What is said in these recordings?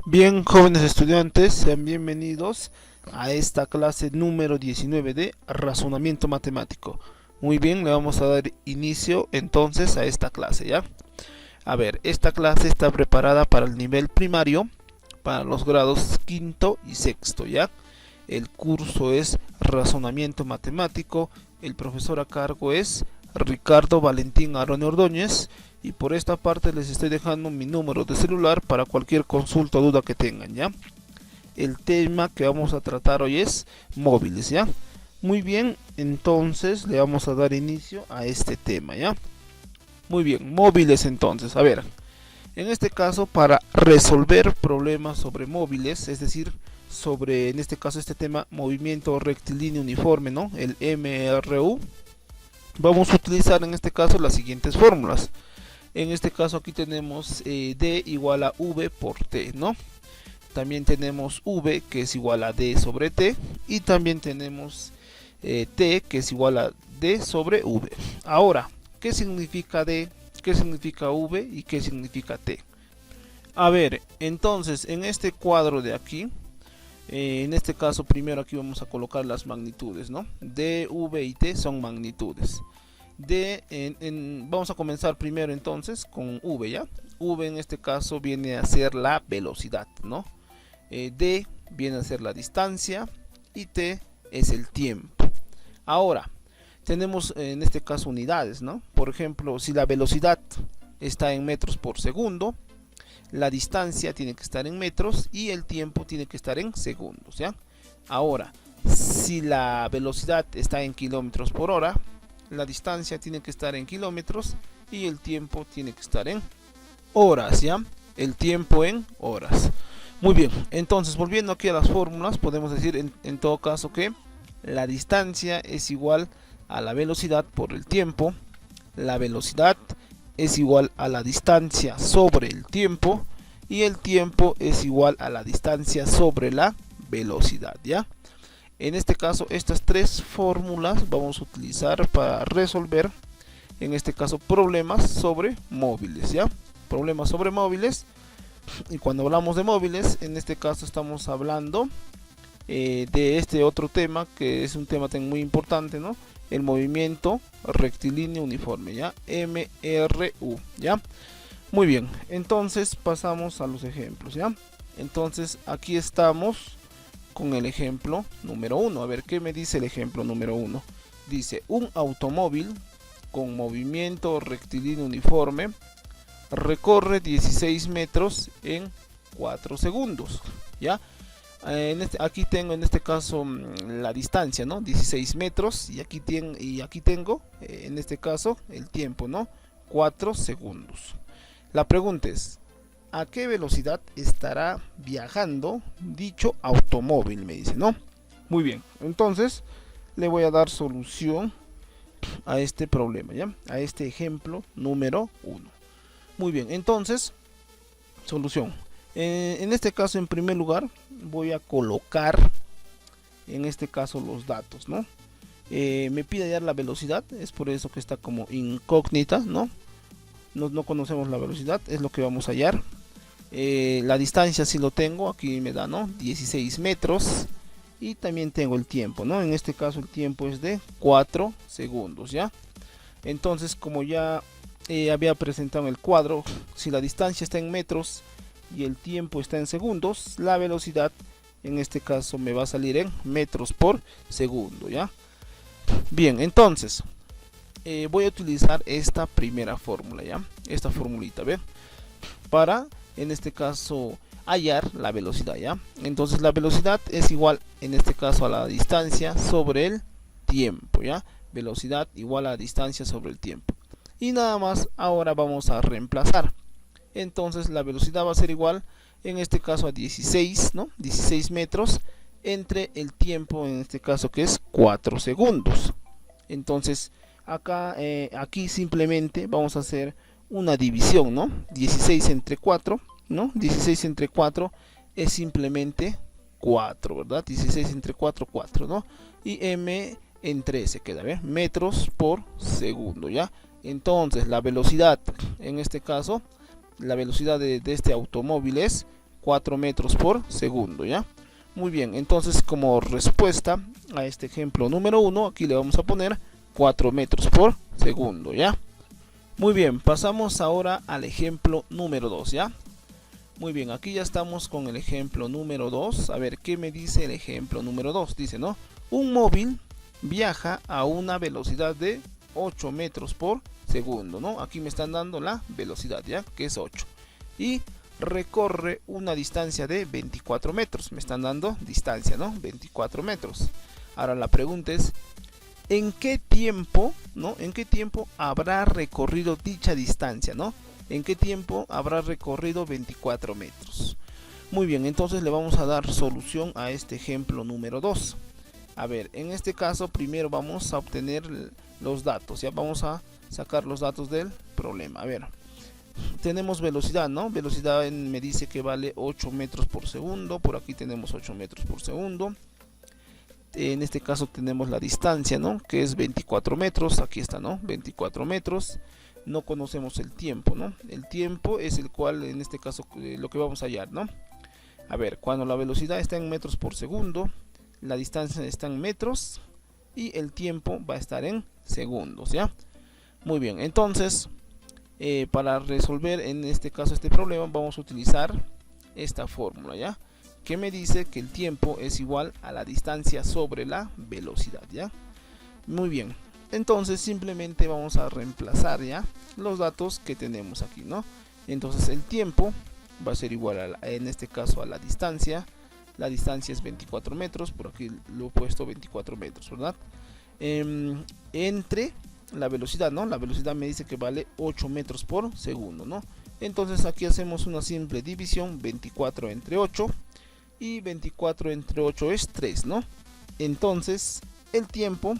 Bien, jóvenes estudiantes, sean bienvenidos a esta clase número 19 de razonamiento matemático. Muy bien, le vamos a dar inicio entonces a esta clase, ¿ya? A ver, esta clase está preparada para el nivel primario, para los grados quinto y sexto, ¿ya? El curso es razonamiento matemático, el profesor a cargo es Ricardo Valentín Arone Ordóñez, y por esta parte les estoy dejando mi número de celular para cualquier consulta o duda que tengan, ¿ya? El tema que vamos a tratar hoy es móviles, ¿ya? Muy bien, entonces le vamos a dar inicio a este tema, ¿ya? Muy bien, móviles entonces, a ver. En este caso, para resolver problemas sobre móviles, es decir, sobre, en este caso, este tema, movimiento rectilíneo uniforme, ¿no? El MRU, vamos a utilizar en este caso las siguientes fórmulas. En este caso aquí tenemos D igual a V por T, ¿no? También tenemos V que es igual a D sobre T. Y también tenemos T que es igual a D sobre V. Ahora, ¿qué significa D? ¿Qué significa V? ¿Y qué significa T? A ver, entonces en este cuadro de aquí, en este caso primero aquí vamos a colocar las magnitudes, ¿no? D, V y T son magnitudes. Vamos a comenzar primero entonces con V, ¿ya? V en este caso viene a ser la velocidad, ¿no? D viene a ser la distancia y T es el tiempo. Ahora, tenemos en este caso unidades, ¿no? Por ejemplo, si la velocidad está en metros por segundo, la distancia tiene que estar en metros y el tiempo tiene que estar en segundos, ¿ya? Ahora, si la velocidad está en kilómetros por hora, la distancia tiene que estar en kilómetros y el tiempo tiene que estar en horas, ¿ya? El tiempo en horas. Muy bien, entonces volviendo aquí a las fórmulas, podemos decir en todo caso que la distancia es igual a la velocidad por el tiempo. La velocidad es igual a la distancia sobre el tiempo y el tiempo es igual a la distancia sobre la velocidad, ¿ya? En este caso, estas tres fórmulas vamos a utilizar para resolver, en este caso, problemas sobre móviles, ¿ya? Problemas sobre móviles. Y cuando hablamos de móviles, en este caso estamos hablando de este otro tema, que es un tema muy importante, ¿no? El movimiento rectilíneo uniforme, ¿ya? MRU, ¿ya? Muy bien, entonces pasamos a los ejemplos, ¿ya? Entonces, aquí estamos con el ejemplo número 1. A ver, ¿qué me dice el ejemplo número 1? Dice, un automóvil con movimiento rectilíneo uniforme recorre 16 metros en 4 segundos, ¿ya? Aquí tengo en este caso la distancia, ¿no? 16 metros y aquí tengo en este caso el tiempo, ¿no? 4 segundos. La pregunta es, ¿a qué velocidad estará viajando dicho automóvil? Me dice, ¿no? Muy bien, entonces le voy a dar solución a este problema, ¿ya? A este ejemplo número 1. Muy bien, entonces, solución. En este caso, en primer lugar, voy a colocar, en este caso, los datos, ¿no? Me pide hallar la velocidad, es por eso que está como incógnita, ¿no? No conocemos la velocidad, es lo que vamos a hallar. La distancia sí lo tengo, aquí me da, ¿no? 16 metros. Y también tengo el tiempo, ¿no? En este caso el tiempo es de 4 segundos, ¿ya? Entonces, como ya había presentado en el cuadro, si la distancia está en metros y el tiempo está en segundos, la velocidad en este caso me va a salir en metros por segundo, ¿ya? Bien, entonces voy a utilizar esta primera fórmula, ¿ya? Esta formulita, ¿ve? Para, en este caso, hallar la velocidad, ¿ya? Entonces la velocidad es igual, en este caso, a la distancia sobre el tiempo, ¿ya? Velocidad igual a la distancia sobre el tiempo. Y nada más, ahora vamos a reemplazar. Entonces la velocidad va a ser igual, en este caso, a 16, ¿no? 16 metros entre el tiempo, en este caso, que es 4 segundos. Entonces, aquí simplemente vamos a hacer una división, ¿no? 16 entre 4, ¿no? 16 entre 4 es simplemente 4, ¿verdad? 16 entre 4, 4, ¿no? Y m entre s queda, ¿ve? Metros por segundo, ¿ya? Entonces la velocidad, en este caso, la velocidad de este automóvil es 4 metros por segundo, ¿ya? Muy bien, entonces como respuesta a este ejemplo número 1, aquí le vamos a poner 4 metros por segundo, ¿ya? Muy bien, pasamos ahora al ejemplo número 2, ¿ya? Muy bien, aquí ya estamos con el ejemplo número 2. A ver, ¿qué me dice el ejemplo número 2? Dice, ¿no? Un móvil viaja a una velocidad de 8 metros por segundo, ¿no? Aquí me están dando la velocidad, ¿ya? Que es 8. Y recorre una distancia de 24 metros. Me están dando distancia, ¿no? 24 metros. Ahora la pregunta es, ¿en qué tiempo, ¿no? ¿En qué tiempo habrá recorrido dicha distancia, ¿no? ¿En qué tiempo habrá recorrido 24 metros? Muy bien, entonces le vamos a dar solución a este ejemplo número 2. A ver, en este caso primero vamos a obtener los datos. Ya vamos a sacar los datos del problema. A ver, tenemos velocidad, ¿no? Velocidad me dice que vale 8 metros por segundo. Por aquí tenemos 8 metros por segundo. En este caso tenemos la distancia, ¿no? Que es 24 metros. Aquí está, ¿no? 24 metros. No conocemos el tiempo, ¿no? El tiempo es el cual, en este caso, lo que vamos a hallar, ¿no? A ver, cuando la velocidad está en metros por segundo, la distancia está en metros y el tiempo va a estar en segundos, ¿ya? Muy bien, entonces, para resolver en este caso este problema, vamos a utilizar esta fórmula, ¿ya? Que me dice que el tiempo es igual a la distancia sobre la velocidad, ¿ya? Muy bien. Entonces simplemente vamos a reemplazar ya los datos que tenemos aquí, ¿no? Entonces el tiempo va a ser igual en este caso a la distancia. La distancia es 24 metros, por aquí lo he puesto 24 metros, ¿verdad? Entre la velocidad, ¿no? La velocidad me dice que vale 8 metros por segundo, ¿no? Entonces aquí hacemos una simple división, 24 entre 8 y 24 entre 8 es 3, ¿no? Entonces el tiempo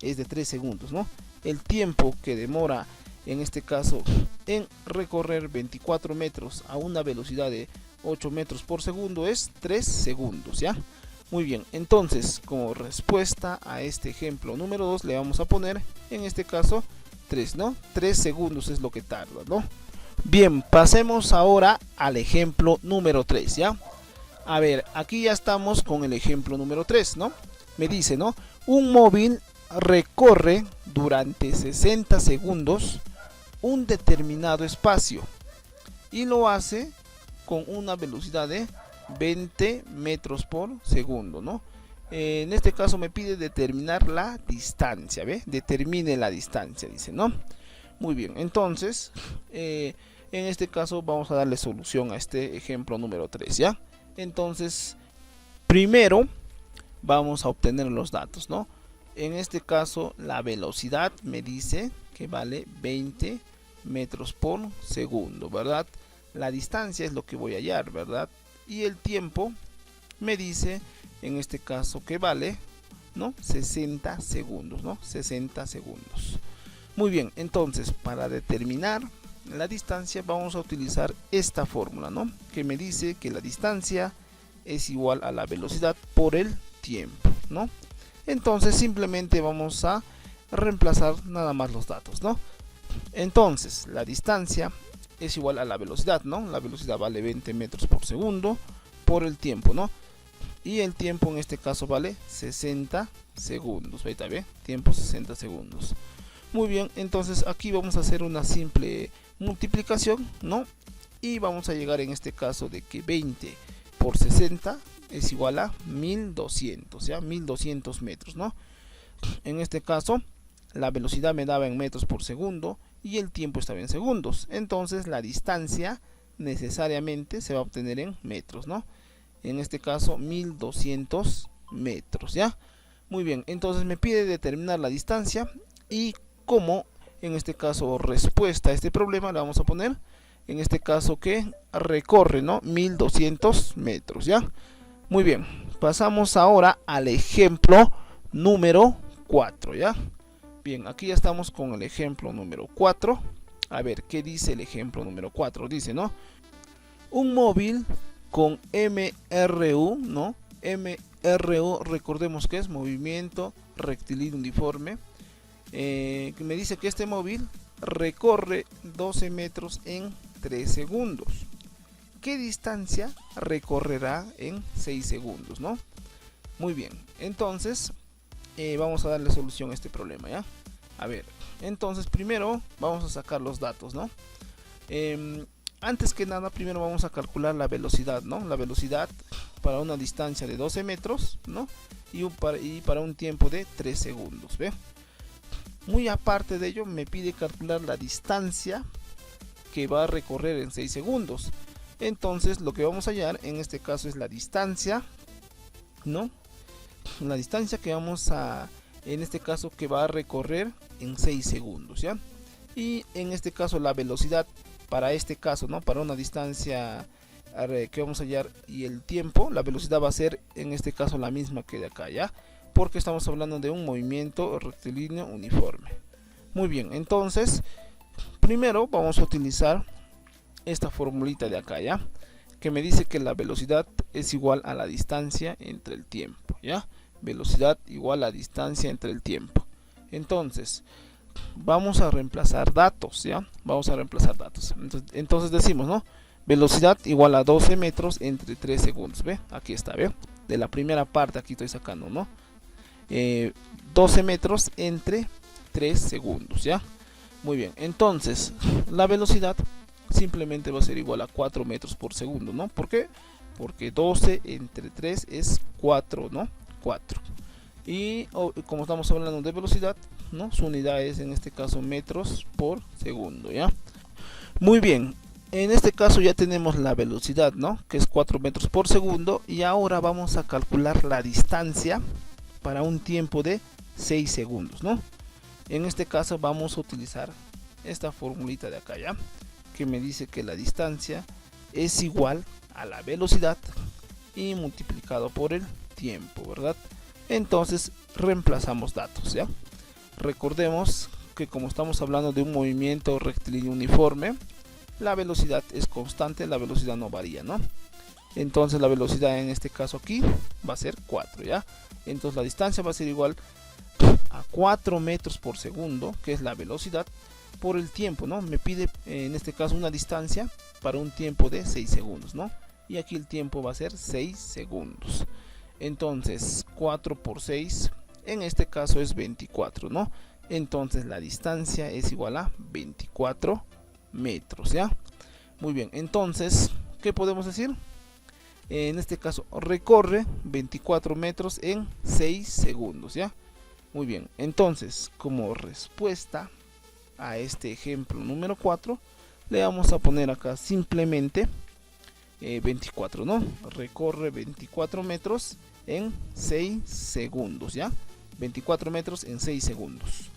es de 3 segundos, ¿no? El tiempo que demora en este caso en recorrer 24 metros a una velocidad de 8 metros por segundo es 3 segundos, ¿ya? Muy bien, entonces como respuesta a este ejemplo número 2 le vamos a poner en este caso 3, ¿no? 3 segundos es lo que tarda, ¿no? Bien, pasemos ahora al ejemplo número 3, ¿ya? A ver, aquí ya estamos con el ejemplo número 3, ¿no? Me dice, ¿no? Un móvil recorre durante 60 segundos un determinado espacio y lo hace con una velocidad de 20 metros por segundo, ¿no? En este caso me pide determinar la distancia, ¿ve? Determine la distancia, dice, ¿no? Muy bien, entonces en este caso vamos a darle solución a este ejemplo número 3, ¿ya? Entonces primero vamos a obtener los datos, ¿no? En este caso la velocidad me dice que vale 20 metros por segundo, ¿verdad? La distancia es lo que voy a hallar, ¿verdad? Y el tiempo me dice en este caso que vale, ¿no? 60 segundos, ¿no? 60 segundos. Muy bien, entonces para determinar la distancia vamos a utilizar esta fórmula, ¿no? Que me dice que la distancia es igual a la velocidad por el tiempo, ¿no? Entonces simplemente vamos a reemplazar nada más los datos, ¿no? Entonces la distancia es igual a la velocidad, ¿no? La velocidad vale 20 metros por segundo por el tiempo, ¿no? Y el tiempo en este caso vale 60 segundos. Ahí está, ¿ve? Tiempo 60 segundos. Muy bien, entonces aquí vamos a hacer una simple multiplicación, ¿no? Y vamos a llegar en este caso de que 20 por 60 es igual a 1200, ¿ya? 1200 metros, ¿no? En este caso la velocidad me daba en metros por segundo y el tiempo estaba en segundos, entonces la distancia necesariamente se va a obtener en metros, ¿no? En este caso 1200 metros, ¿ya? Muy bien, entonces me pide determinar la distancia y como en este caso respuesta a este problema le vamos a poner en este caso que recorre, ¿no? 1200 metros, ¿ya? Muy bien, pasamos ahora al ejemplo número 4, ¿ya? Bien, aquí ya estamos con el ejemplo número 4. A ver, ¿qué dice el ejemplo número 4? Dice, ¿no? Un móvil con MRU, ¿no? MRU, recordemos que es movimiento rectilíneo uniforme. Me dice que este móvil recorre 12 metros en 3 segundos. ¿Qué distancia recorrerá en 6 segundos, no? Muy bien, entonces vamos a darle solución a este problema, ¿ya? A ver, entonces primero vamos a sacar los datos, ¿no? Antes que nada, primero vamos a calcular la velocidad, ¿no? La velocidad para una distancia de 12 metros, ¿no? Y para un tiempo de 3 segundos, ¿ve? Muy aparte de ello, me pide calcular la distancia que va a recorrer en 6 segundos. Entonces, lo que vamos a hallar en este caso es la distancia, ¿no? La distancia que vamos a, en este caso, que va a recorrer en 6 segundos, ¿ya? Y en este caso la velocidad para este caso, ¿no? Para una distancia que vamos a hallar y el tiempo, la velocidad va a ser en este caso la misma que de acá, ¿ya? Porque estamos hablando de un movimiento rectilíneo uniforme. Muy bien, entonces primero vamos a utilizar esta formulita de acá, ¿ya? Que me dice que la velocidad es igual a la distancia entre el tiempo, ¿ya? Velocidad igual a distancia entre el tiempo. Entonces vamos a reemplazar datos, ¿ya? Vamos a reemplazar datos. Entonces decimos, ¿no? Velocidad igual a 12 metros entre 3 segundos, ¿ve? Aquí está, ¿ve? De la primera parte aquí estoy sacando, ¿no? 12 metros entre 3 segundos, ¿ya? Muy bien, entonces la velocidad simplemente va a ser igual a 4 metros por segundo, ¿no? ¿Por qué? Porque 12 entre 3 es 4, ¿no? 4. Y como estamos hablando de velocidad, ¿no? Su unidad es en este caso metros por segundo, ¿ya? Muy bien, en este caso ya tenemos la velocidad, ¿no? Que es 4 metros por segundo. Y ahora vamos a calcular la distancia para un tiempo de 6 segundos, ¿no? En este caso vamos a utilizar esta formulita de acá, ¿ya? Que me dice que la distancia es igual a la velocidad y multiplicado por el tiempo, ¿verdad? Entonces reemplazamos datos, ¿ya? Recordemos que como estamos hablando de un movimiento rectilíneo uniforme, la velocidad es constante, la velocidad no varía, ¿no? Entonces la velocidad en este caso aquí va a ser 4, ¿ya? Entonces la distancia va a ser igual a 4 metros por segundo, que es la velocidad, por el tiempo, ¿no? Me pide en este caso una distancia para un tiempo de 6 segundos, ¿no? Y aquí el tiempo va a ser 6 segundos. Entonces 4 por 6, en este caso es 24, ¿no? Entonces la distancia es igual a 24 metros, ¿ya? Muy bien, entonces, ¿qué podemos decir? En este caso recorre 24 metros en 6 segundos, ¿ya? Muy bien, entonces como respuesta a este ejemplo número 4 le vamos a poner acá simplemente 24, ¿no? Recorre 24 metros en 6 segundos, ¿ya? 24 metros en 6 segundos.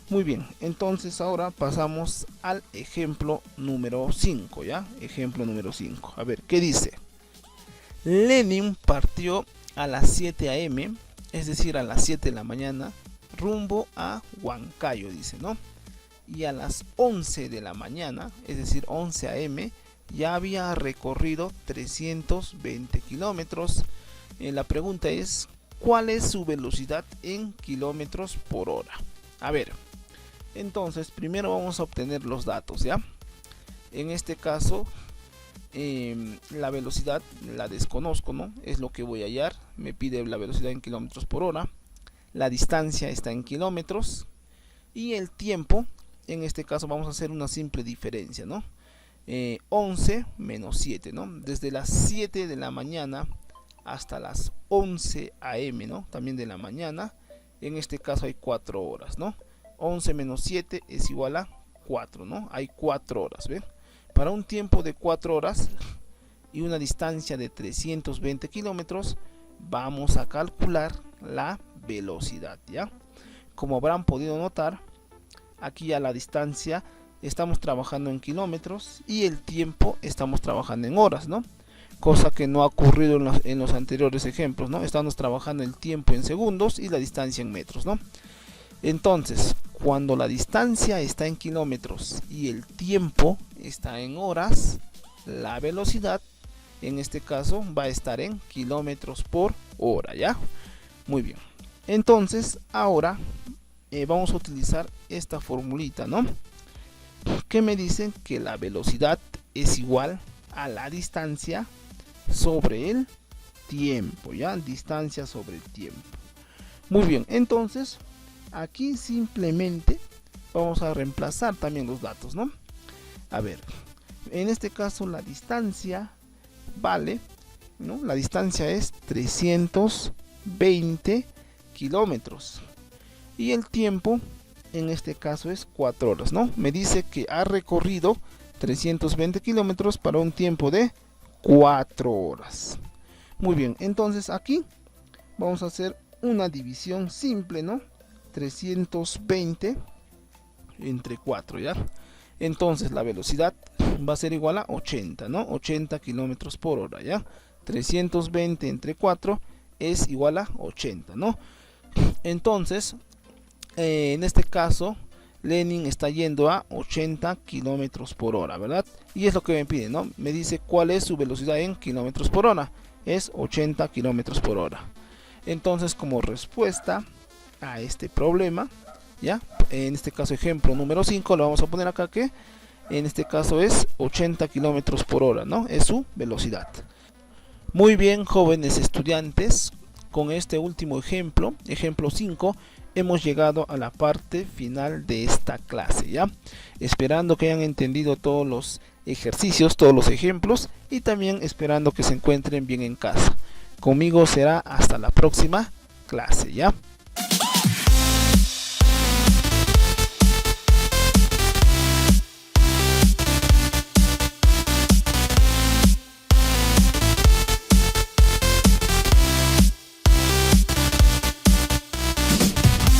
Muy bien, entonces ahora pasamos al ejemplo número 5, ¿ya? Ejemplo número 5. A ver, ¿qué dice? Lenin partió a las 7 a.m., es decir, a las 7 de la mañana, rumbo a Huancayo, dice, ¿no? Y a las 11 de la mañana, es decir, 11 a.m., ya había recorrido 320 kilómetros. La pregunta es, ¿cuál es su velocidad en kilómetros por hora? A ver, entonces primero vamos a obtener los datos, ¿ya? En este caso la velocidad la desconozco, ¿no? Es lo que voy a hallar. Me pide la velocidad en kilómetros por hora. La distancia está en kilómetros. Y el tiempo, en este caso vamos a hacer una simple diferencia, ¿no? 11 menos 7, ¿no? Desde las 7 de la mañana hasta las 11 a.m., ¿no? También de la mañana. En este caso hay 4 horas, ¿no? 11 menos 7 es igual a 4, ¿no? Hay 4 horas, ¿ven? Para un tiempo de 4 horas y una distancia de 320 kilómetros, vamos a calcular la velocidad, ¿ya? Como habrán podido notar, aquí ya la distancia estamos trabajando en kilómetros y el tiempo estamos trabajando en horas, ¿no? Cosa que no ha ocurrido en los anteriores ejemplos, ¿no? Estamos trabajando el tiempo en segundos y la distancia en metros, ¿no? Entonces, cuando la distancia está en kilómetros y el tiempo está en horas, la velocidad en este caso va a estar en kilómetros por hora, ¿ya? Muy bien. Entonces, ahora vamos a utilizar esta formulita, ¿no? Que me dicen que la velocidad es igual a la distancia sobre el tiempo, ¿ya? Distancia sobre el tiempo. Muy bien, entonces aquí simplemente vamos a reemplazar también los datos, ¿no? A ver, en este caso la distancia vale, ¿no? La distancia es 320 kilómetros y el tiempo en este caso es 4 horas, ¿no? Me dice que ha recorrido 320 kilómetros para un tiempo de 4 horas. Muy bien, entonces aquí vamos a hacer una división simple, ¿no? 320 entre 4, ¿ya? Entonces la velocidad va a ser igual a 80, ¿no? 80 kilómetros por hora, ¿ya? 320 entre 4 es igual a 80, ¿no? Entonces, en este caso, Lenin está yendo a 80 kilómetros por hora, ¿verdad? Y es lo que me pide, ¿no? Me dice cuál es su velocidad en kilómetros por hora. Es 80 kilómetros por hora. Entonces, como respuesta a este problema, ¿ya? En este caso, ejemplo número 5, lo vamos a poner acá que en este caso es 80 kilómetros por hora, ¿no? Es su velocidad. Muy bien, jóvenes estudiantes, con este último ejemplo, ejemplo 5, hemos llegado a la parte final de esta clase, ¿ya? Esperando que hayan entendido todos los ejercicios, todos los ejemplos y también esperando que se encuentren bien en casa. Conmigo será hasta la próxima clase, ¿ya?